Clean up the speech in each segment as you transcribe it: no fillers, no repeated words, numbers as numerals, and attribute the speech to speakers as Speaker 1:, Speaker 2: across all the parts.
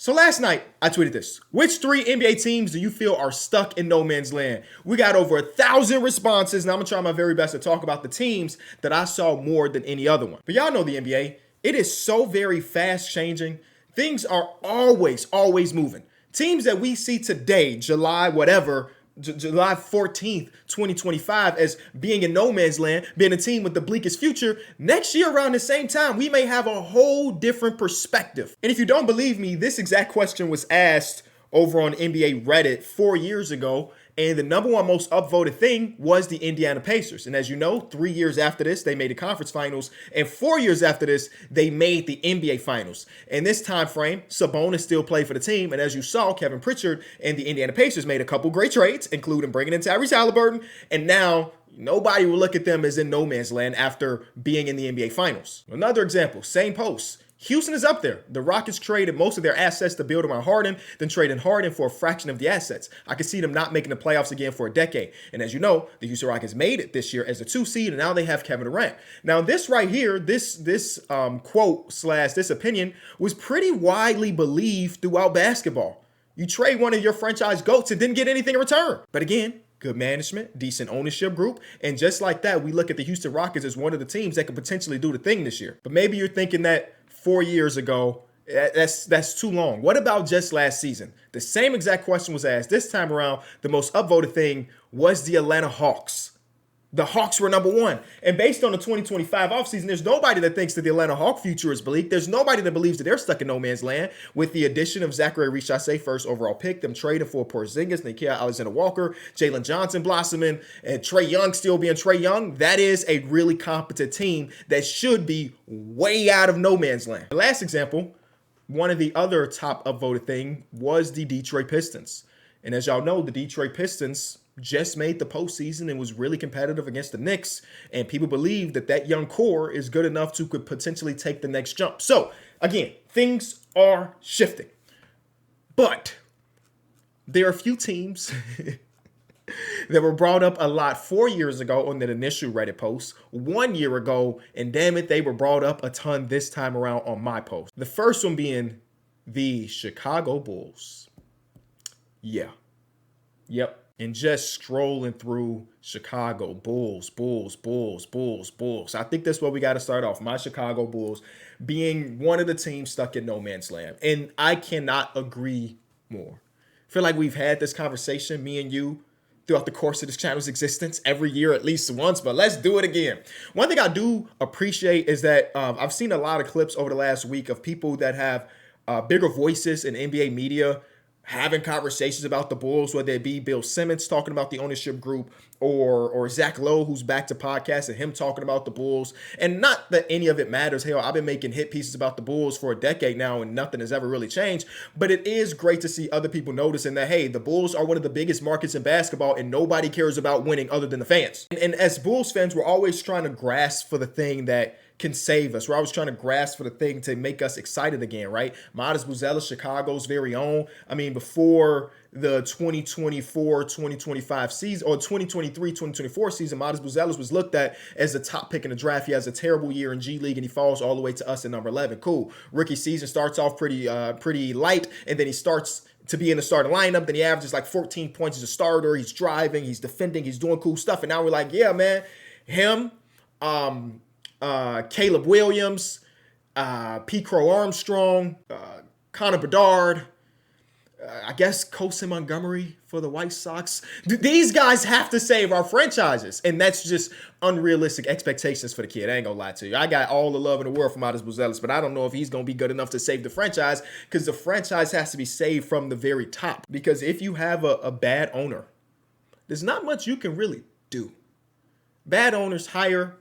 Speaker 1: So last night, I tweeted this. Which three NBA teams do you feel are stuck in no man's land? We got over 1,000 responses, and I'm going to try my very best to talk about the teams that I saw more than any other one. But y'all know the NBA. It is so very fast changing. Things are always moving. Teams that we see today, July 14th, 2025, as being in no man's land, being a team with the bleakest future, next year around the same time, we may have a whole different perspective. And if you don't believe me, this exact question was asked over on NBA Reddit 4 years ago, and the number one most upvoted thing was the Indiana Pacers. And as you know, 3 years after this, they made the conference finals, and 4 years after this, they made the NBA finals. In this time frame, Sabonis still played for the team, and as you saw, Kevin Pritchard and the Indiana Pacers made a couple great trades, including bringing in Tyrese Halliburton, and now nobody will look at them as in no man's land after being in the NBA finals. Another example, same post. Houston is up there. The Rockets traded most of their assets to build around Harden, then traded Harden for a fraction of the assets. I can see them not making the playoffs again for a decade. And as you know, the Houston Rockets made it this year as a 2 seed, and now they have Kevin Durant. Now, this right here, this quote / this opinion was pretty widely believed throughout basketball. You trade one of your franchise GOATs and didn't get anything in return. But again, good management, decent ownership group, and just like that, we look at the Houston Rockets as one of the teams that could potentially do the thing this year. But maybe you're thinking that 4 years ago, that's too long. What about just last season? The same exact question was asked. This time around, the most upvoted thing was the Atlanta Hawks. The Hawks were number one. And based on the 2025 offseason, there's nobody that thinks that the Atlanta Hawk future is bleak. There's nobody that believes that they're stuck in no man's land. With the addition of Zachary Richase, first overall pick, them trading for Porzingis, Nikhil Alexander-Walker, Jalen Johnson blossoming, and Trae Young still being Trae Young, that is a really competent team that should be way out of no man's land. The last example, one of the other top upvoted thing was the Detroit Pistons. And as y'all know, the Detroit Pistons just made the postseason and was really competitive against the Knicks. And people believe that that young core is good enough to could potentially take the next jump. So again, things are shifting. But there are a few teams that were brought up a lot 4 years ago on that initial Reddit post, 1 year ago, and damn it, they were brought up a ton this time around on my post. The first one being the Chicago Bulls. Yeah. Yep. And just scrolling through Chicago Bulls. I think that's where we got to start off. My Chicago Bulls being one of the teams stuck in no man's land. And I cannot agree more. I feel like we've had this conversation, me and you, throughout the course of this channel's existence every year at least once, but let's do it again. One thing I do appreciate is that I've seen a lot of clips over the last week of people that have bigger voices in NBA media having conversations about the Bulls, whether it be Bill Simmons talking about the ownership group or Zach Lowe, who's back to podcast, and him talking about the Bulls. And not that any of it matters. Hell, I've been making hit pieces about the Bulls for a decade now, and nothing has ever really changed. But it is great to see other people noticing that, hey, the Bulls are one of the biggest markets in basketball, and nobody cares about winning other than the fans. And as Bulls fans, we're always trying to grasp for the thing that can save us. We're always trying to grasp for the thing to make us excited again, right? Modest Buzelis, Chicago's very own. I mean, before the 2024-2025 season, or 2023-2024 season, Modest Buzelis was looked at as the top pick in the draft. He has a terrible year in G League, and he falls all the way to us at number 11. Cool. Rookie season starts off pretty light, and then he starts to be in the starting lineup. Then he averages like 14 points as a starter. He's driving, he's defending, he's doing cool stuff. And now we're like, yeah, man, him, Caleb Williams, P. Crow Armstrong, Connor Bedard, I guess Kosa Montgomery for the White Sox. These guys have to save our franchises, and that's just unrealistic expectations for the kid. I ain't gonna lie to you. I got all the love in the world for Modest Buzelis, but I don't know if he's gonna be good enough to save the franchise, because the franchise has to be saved from the very top. Because if you have a bad owner, there's not much you can really do. Bad owners hire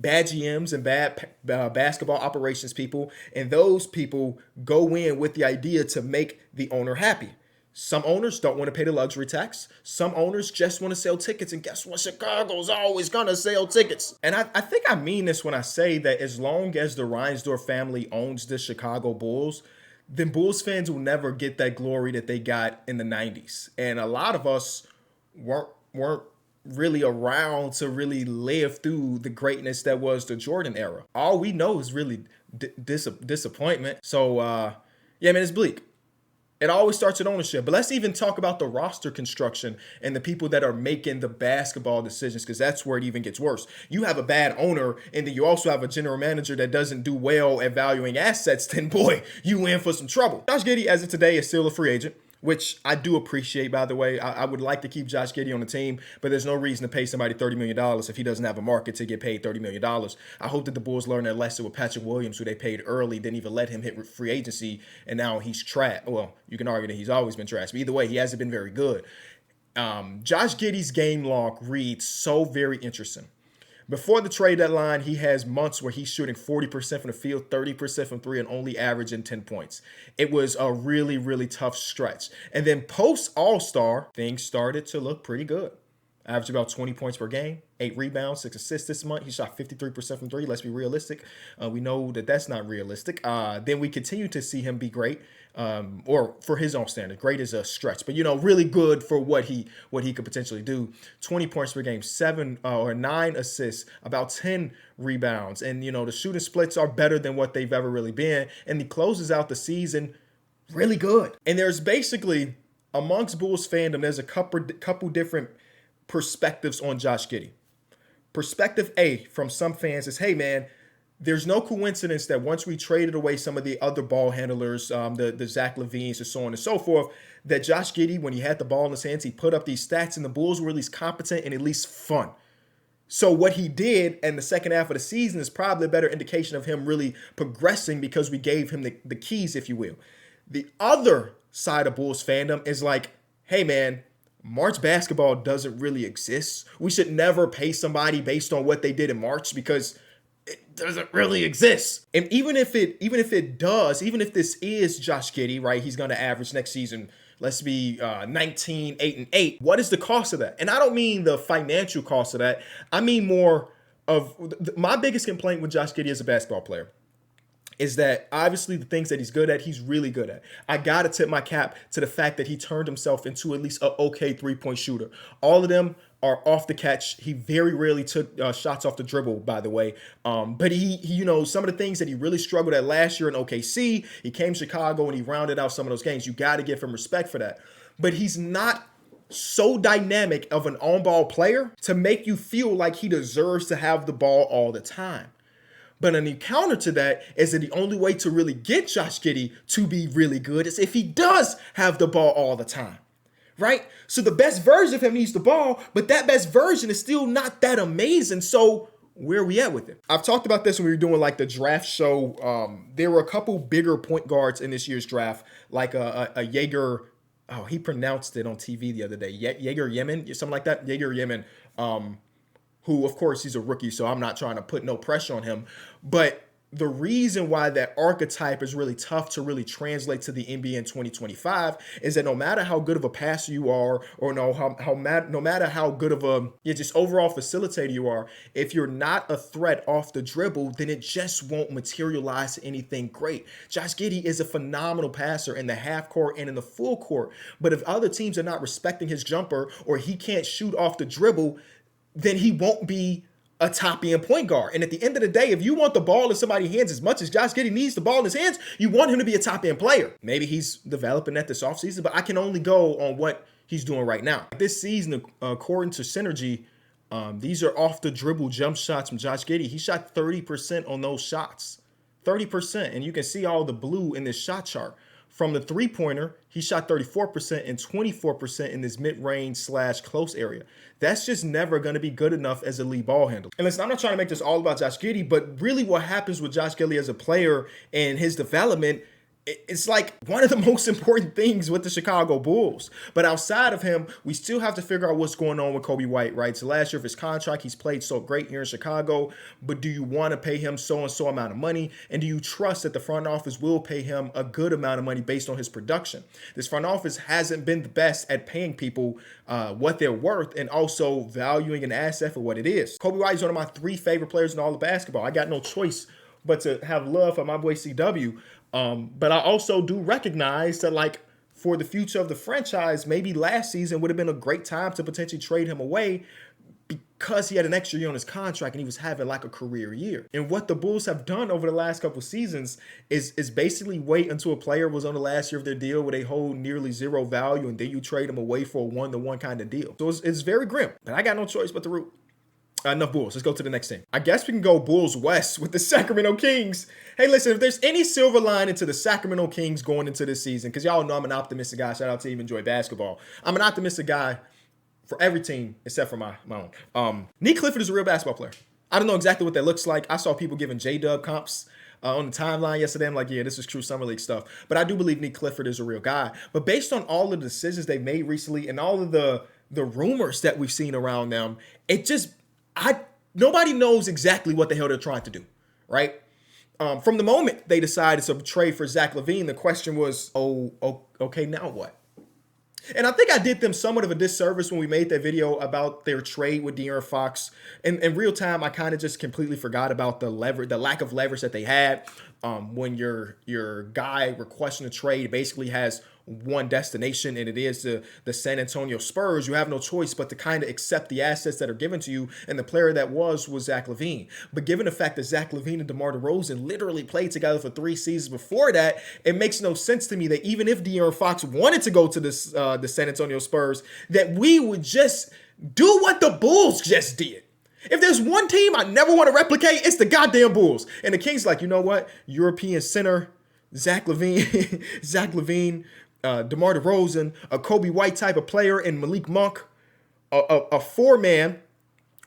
Speaker 1: bad GMs and bad basketball operations people, and those people go in with the idea to make the owner happy. Some owners don't want to pay the luxury tax. Some owners just want to sell tickets, and guess what? Chicago's always gonna sell tickets. And I think I mean this when I say that as long as the Reinsdorf family owns the Chicago Bulls, then Bulls fans will never get that glory that they got in the 90s. And a lot of us weren't really around to really live through the greatness that was the Jordan era. All we know is really disappointment. So, yeah, man, it's bleak. It always starts at ownership. But let's even talk about the roster construction and the people that are making the basketball decisions, because that's where it even gets worse. You have a bad owner, and then you also have a general manager that doesn't do well at valuing assets, then boy, you in for some trouble. Josh Giddey, as of today, is still a free agent, which I do appreciate, by the way. I would like to keep Josh Giddey on the team, but there's no reason to pay somebody $30 million if he doesn't have a market to get paid $30 million. I hope that the Bulls learn their lesson with Patrick Williams, who they paid early, didn't even let him hit free agency, and now he's trash. Well, you can argue that he's always been trash, but either way, he hasn't been very good. Josh Giddey's game log reads so very interesting. Before the trade deadline, he has months where he's shooting 40% from the field, 30% from three, and only averaging 10 points. It was a really, really tough stretch. And then post All-Star, things started to look pretty good. Averaged about 20 points per game, 8 rebounds, 6 assists this month. He shot 53% from three. Let's be realistic. We know that that's not realistic. Then we continue to see him be great, or for his own standard. Great is a stretch, but really good for what he could potentially do. 20 points per game, 7 or 9 assists, about 10 rebounds, and the shooting splits are better than what they've ever really been. And he closes out the season really good. And there's basically amongst Bulls fandom, there's a couple different perspectives on Josh Giddey. Perspective A from some fans is, hey man, there's no coincidence that once we traded away some of the other ball handlers, the Zach LaVines and so on and so forth, that Josh Giddey, when he had the ball in his hands, he put up these stats and the Bulls were at least competent and at least fun. So what he did in the second half of the season is probably a better indication of him really progressing because we gave him the keys, if you will. The other side of Bulls fandom is like, hey man, March basketball doesn't really exist. We should never pay somebody based on what they did in March because it doesn't really exist. And even if it does, even if this is Josh Giddey, right, he's going to average next season, let's be 19, 8, and 8. What is the cost of that? And I don't mean the financial cost of that. I mean more of my biggest complaint with Josh Giddey as a basketball player is that obviously the things that he's good at, he's really good at. I got to tip my cap to the fact that he turned himself into at least an okay three-point shooter. All of them are off the catch. He very rarely took shots off the dribble, by the way. But he, some of the things that he really struggled at last year in OKC, he came to Chicago and he rounded out some of those games. You got to give him respect for that. But he's not so dynamic of an on-ball player to make you feel like he deserves to have the ball all the time. But an counter to that is that the only way to really get Josh Giddey to be really good is if he does have the ball all the time, right? So the best version of him needs the ball, but that best version is still not that amazing. So where are we at with it? I've talked about this when we were doing like the draft show. There were a couple bigger point guards in this year's draft, like a Jaeger. Oh, he pronounced it on TV the other day. Jaeger Yemen, something like that. Jaeger Yemen. Who, of course, he's a rookie, so I'm not trying to put no pressure on him. But the reason why that archetype is really tough to really translate to the NBA in 2025 is that no matter how good of a passer you are, or no matter how good of a just overall facilitator you are, if you're not a threat off the dribble, then it just won't materialize to anything great. Josh Giddey is a phenomenal passer in the half court and in the full court. But if other teams are not respecting his jumper or he can't shoot off the dribble, then he won't be a top-end point guard. And at the end of the day, if you want the ball in somebody's hands as much as Josh Giddey needs the ball in his hands, you want him to be a top-end player. Maybe he's developing that this offseason, but I can only go on what he's doing right now. This season, according to Synergy, these are off-the-dribble jump shots from Josh Giddey. He shot 30% on those shots. 30%. And you can see all the blue in this shot chart. From the three-pointer, he shot 34% and 24% in this mid-range / close area. That's just never going to be good enough as a lead ball handler. And listen, I'm not trying to make this all about Josh Giddey, but really what happens with Josh Giddey as a player and his development, it's like one of the most important things with the Chicago Bulls. But outside of him, we still have to figure out what's going on with Kobe White, right? So last year of his contract, he's played so great here in Chicago, but do you want to pay him so-and-so amount of money? And do you trust that the front office will pay him a good amount of money based on his production? This front office hasn't been the best at paying people what they're worth and also valuing an asset for what it is. Kobe White is one of my 3 favorite players in all of basketball. I got no choice but to have love for my boy CW. But I also do recognize that, like, for the future of the franchise, maybe last season would have been a great time to potentially trade him away because he had an extra year on his contract and he was having like a career year. And what the Bulls have done over the last couple seasons is basically wait until a player was on the last year of their deal where they hold nearly zero value, and then you trade them away for a one-to-one kind of deal. So it's very grim, but I got no choice but to root. Enough Bulls. Let's go to the next team. I guess we can go Bulls West with the Sacramento Kings. Hey, listen, if there's any silver lining to the Sacramento Kings going into this season, because y'all know I'm an optimistic guy. Shout out to Even Enjoy Basketball. I'm an optimistic guy for every team except for my own. Nick Clifford is a real basketball player. I don't know exactly what that looks like. I saw people giving J-Dub comps on the timeline yesterday. I'm like, yeah, this is true Summer League stuff. But I do believe Nick Clifford is a real guy. But based on all of the decisions they've made recently and all of the rumors that we've seen around them, nobody knows exactly what the hell they're trying to do, right? From the moment they decided to trade for Zach LaVine, the question was, okay, now what? And I think I did them somewhat of a disservice when we made that video about their trade with De'Aaron Fox. In real time, I kind of just completely forgot about the lack of leverage that they had. When your guy requesting a trade basically has one destination, and it is the San Antonio Spurs. You have no choice but to kind of accept the assets that are given to you, and the player that was Zach LaVine. But given the fact that Zach LaVine and DeMar DeRozan literally played together for 3 seasons before that, it makes no sense to me that even if De'Aaron Fox wanted to go to the San Antonio Spurs, that we would just do what the Bulls just did. If there's one team I never want to replicate, it's the goddamn Bulls. And the Kings like, you know what? European center, Zach LaVine, DeMar DeRozan, a Kobe White type of player, and Malik Monk, a four-man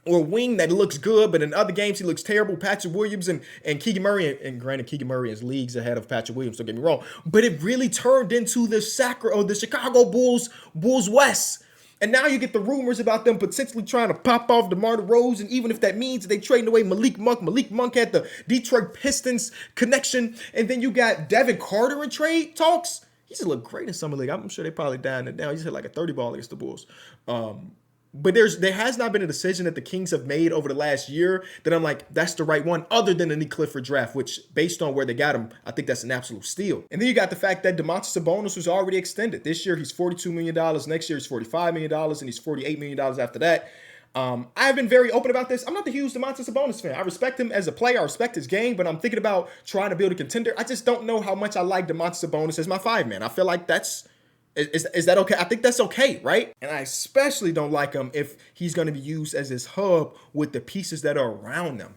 Speaker 1: or wing that looks good, but in other games he looks terrible. Patrick Williams and Keegan Murray, and granted Keegan Murray is leagues ahead of Patrick Williams, don't get me wrong, but it really turned into the Chicago Bulls West. And now you get the rumors about them potentially trying to pop off DeMar DeRozan, even if that means they trading away Malik Monk. Malik Monk had the Detroit Pistons connection, and then you got Devin Carter in trade talks. He just looked great in Summer League. I'm sure they probably dying it down. He just hit like a 30 ball against the Bulls. But there has not been a decision that the Kings have made over the last year that I'm like, that's the right one, other than the Nick Clifford draft, which based on where they got him, I think that's an absolute steal. And then you got the fact that Domantas Sabonis was already extended. This year he's $42 million. Next year he's $45 million, and he's $48 million after that. I've been very open about this. I'm not the huge Domantas Sabonis fan. I respect him as a player. I respect his game, but I'm thinking about trying to build a contender. I just don't know how much I like Domantas Sabonis as my 5-man. I feel like is that okay? I think that's okay, right? And I especially don't like him if he's going to be used as his hub with the pieces that are around them.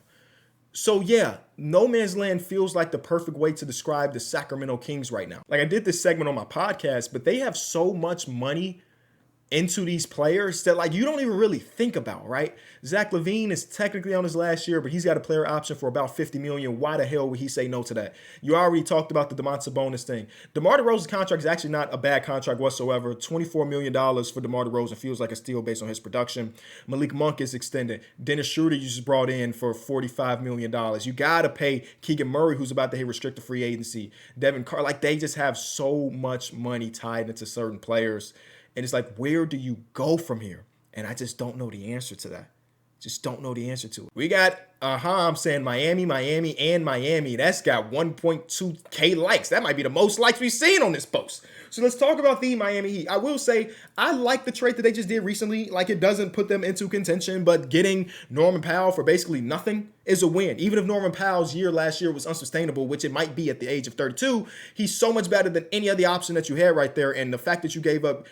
Speaker 1: So yeah, no man's land feels like the perfect way to describe the Sacramento Kings right now. Like I did this segment on my podcast, but they have so much money into these players that like you don't even really think about, right? Zach LaVine is technically on his last year, but he's got a player option for about $50 million. Why the hell would he say no to that? You already talked about the Domantas Sabonis thing. DeMar DeRozan's contract is actually not a bad contract whatsoever. $24 million for DeMar DeRozan feels like a steal based on his production. Malik Monk is extended. Dennis Schroeder you just brought in for $45 million. You got to pay Keegan Murray, who's about to hit restricted free agency. Devin Carter, like they just have so much money tied into certain players. And it's like, where do you go from here? And I just don't know the answer to that. Just don't know the answer to it. We got, I'm saying Miami. That's got 1.2K likes. That might be the most likes we've seen on this post. So let's talk about the Miami Heat. I will say, I like the trade that they just did recently. Like, it doesn't put them into contention, but getting Norman Powell for basically nothing is a win. Even if Norman Powell's year last year was unsustainable, which it might be at the age of 32, he's so much better than any other option that you had right there. And the fact that you gave up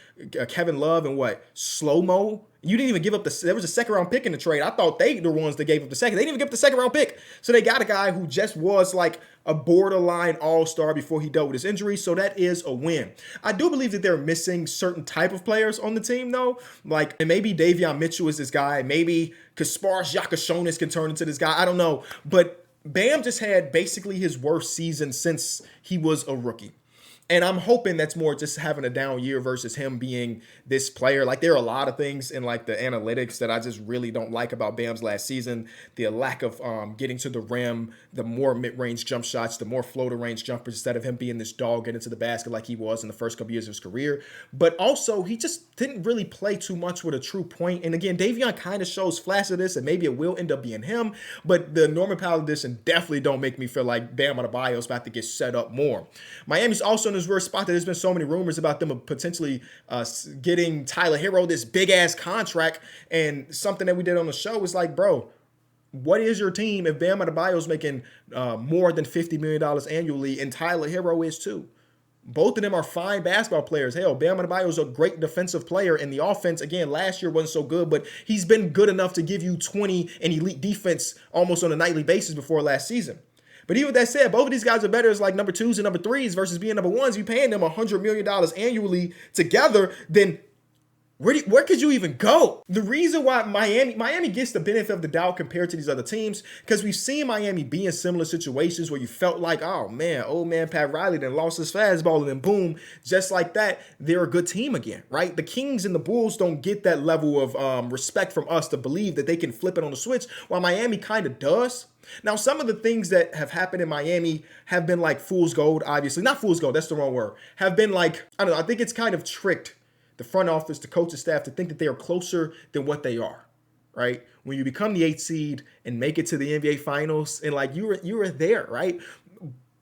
Speaker 1: Kevin Love and slow-mo, you didn't even give up there was a second round pick in the trade. I thought they the ones that gave up the second. They didn't even give up the second round pick. So they got a guy who just was like a borderline all-star before he dealt with his injury. So that is a win. I do believe that they're missing certain type of players on the team though. Like, and maybe Davion Mitchell is this guy. Maybe Kasparas Yakashonis can turn into this guy. I don't know. But Bam just had basically his worst season since he was a rookie. And I'm hoping that's more just having a down year versus him being this player. Like, there are a lot of things in like the analytics that I just really don't like about Bam's last season. The lack of getting to the rim, the more mid-range jump shots, the more floater range jumpers instead of him being this dog getting to the basket like he was in the first couple years of his career. But also, he just didn't really play too much with a true point. And again, Davion kind of shows flashes of this, and maybe it will end up being him. But the Norman Powell edition definitely don't make me feel like Bam Adebayo is about to get set up more. Miami's also in this Wizards were a spot that there's been so many rumors about them potentially getting Tyler Hero this big ass contract, and something that we did on the show was like, bro, what is your team if Bam Adebayo's making more than $50 million annually and Tyler Hero is too? Both of them are fine basketball players. Hell, Bam Adebayo is a great defensive player, and the offense, again, last year wasn't so good, but he's been good enough to give you 20 and elite defense almost on a nightly basis before last season. But even with that said, both of these guys are better as like number twos and number threes versus being number ones. You paying them $100 million annually together, then where could you even go? The reason why Miami gets the benefit of the doubt compared to these other teams, because we've seen Miami be in similar situations where you felt like, oh man, old man Pat Riley then lost his fastball, and then boom, just like that, they're a good team again, right? The Kings and the Bulls don't get that level of respect from us to believe that they can flip it on the switch, while Miami kind of does. Now, some of the things that have happened in Miami have been like fool's gold, obviously. Not fool's gold, that's the wrong word. Have been like, I don't know, I think it's kind of tricked the front office, the coaching staff to think that they are closer than what they are, right? When you become the 8th seed and make it to the NBA Finals, and like you were there, right?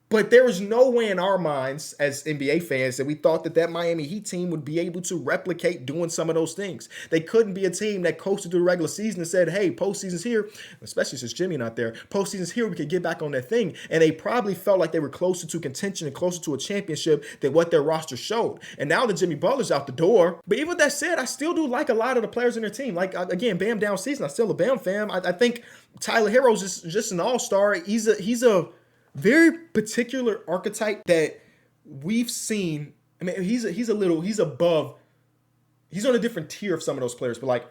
Speaker 1: But there was no way in our minds as NBA fans that we thought that Miami Heat team would be able to replicate doing some of those things. They couldn't be a team that coasted through the regular season and said, hey, postseason's here, especially since Jimmy not there. Postseason's here, we could get back on that thing. And they probably felt like they were closer to contention and closer to a championship than what their roster showed. And now that Jimmy Butler's out the door. But even with that said, I still do like a lot of the players in their team. Like, again, Bam down season, I'm still a Bam fan. I think Tyler Hero's just an all-star. He's a very particular archetype that we've seen. I mean, he's above, he's on a different tier of some of those players, but like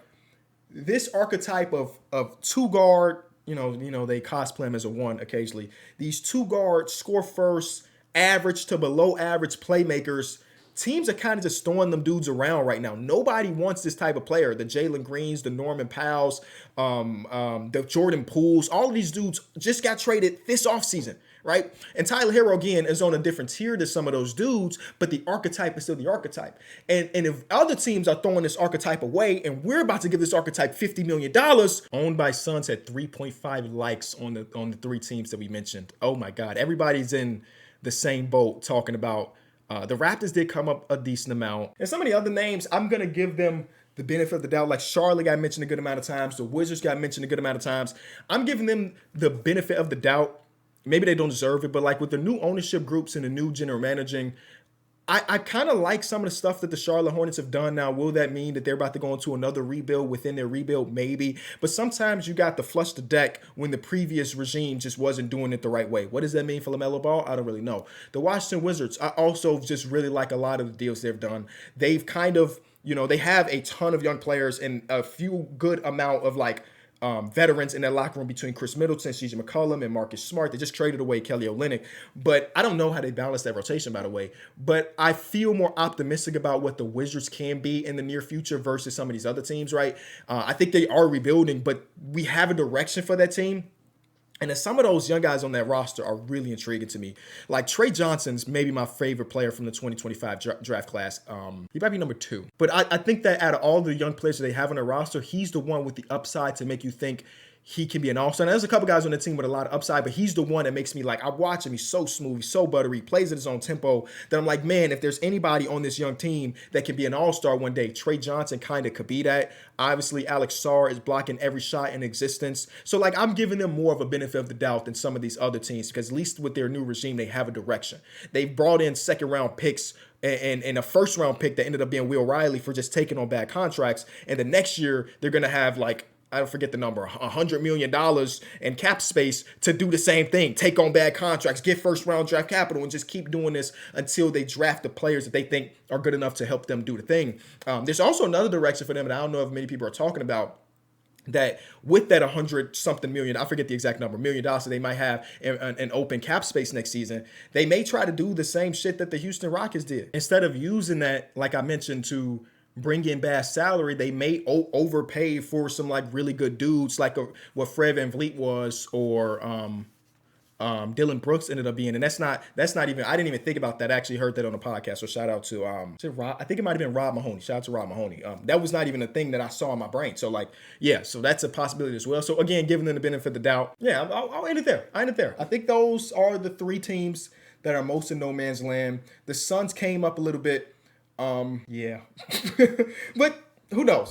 Speaker 1: this archetype of two guard, you know, they cosplay him as a one occasionally. These two guard, score first, average to below average playmakers. Teams are kind of just throwing them dudes around right now. Nobody wants this type of player. The Jalen Greens, the Norman Powells, the Jordan Pooles, all of these dudes just got traded this offseason, right? And Tyler Hero, again, is on a different tier than some of those dudes, but the archetype is still the archetype. And if other teams are throwing this archetype away, and we're about to give this archetype $50 million, Owned by Suns had 3.5 likes on the three teams that we mentioned. Oh my God. Everybody's in the same boat talking about the Raptors did come up a decent amount. And some of the other names, I'm going to give them the benefit of the doubt. Like Charlotte got mentioned a good amount of times. The Wizards got mentioned a good amount of times. I'm giving them the benefit of the doubt. Maybe they don't deserve it, but like with the new ownership groups and the new general managing, I kind of like some of the stuff that the Charlotte Hornets have done. Now, will that mean that they're about to go into another rebuild within their rebuild? Maybe. But sometimes you got to flush the deck when the previous regime just wasn't doing it the right way. What does that mean for LaMelo Ball? I don't really know. The Washington Wizards, I also just really like a lot of the deals they've done. They've kind of, they have a ton of young players and a few good amount of like veterans in their locker room between Chris Middleton, CJ McCollum, and Marcus Smart. They just traded away Kelly Olynyk. But I don't know how they balance that rotation, by the way. But I feel more optimistic about what the Wizards can be in the near future versus some of these other teams, right? I think they are rebuilding, but we have a direction for that team. And then some of those young guys on that roster are really intriguing to me. Like Trey Johnson's maybe my favorite player from the 2025 draft class. He might be number 2. But I think that out of all the young players that they have on their roster, he's the one with the upside to make you think he can be an all-star. Now, there's a couple guys on the team with a lot of upside, but he's the one that makes me like, I watch him. He's so smooth. He's so buttery. He plays at his own tempo that I'm like, man, if there's anybody on this young team that can be an all-star one day, Trey Johnson kind of could be that. Obviously, Alex Sarr is blocking every shot in existence. So, like, I'm giving them more of a benefit of the doubt than some of these other teams because at least with their new regime, they have a direction. They've brought in second-round picks and a first-round pick that ended up being Will Riley for just taking on bad contracts. And the next year, they're going to have, like, I don't forget the number, $100 million in cap space to do the same thing, take on bad contracts, get first round draft capital, and just keep doing this until they draft the players that they think are good enough to help them do the thing. There's also another direction for them, and I don't know if many people are talking about, that with that 100-something million, I forget the exact number, $1 million that they might have an open cap space next season, they may try to do the same shit that the Houston Rockets did. Instead of using that, like I mentioned, to bring in bad salary, they may overpay for some like really good dudes, like what Fred VanVleet was, or Dylan Brooks ended up being. And that's not even, I didn't even think about that. I actually heard that on a podcast. So shout out to Rob, I think it might have been Rob Mahoney. Shout out to Rob Mahoney. That was not even a thing that I saw in my brain. So like, yeah, so that's a possibility as well. So again, giving them the benefit of the doubt. Yeah, I'll end it there. I think those are the three teams that are most in no man's land. The Suns came up a little bit. Yeah. But who knows?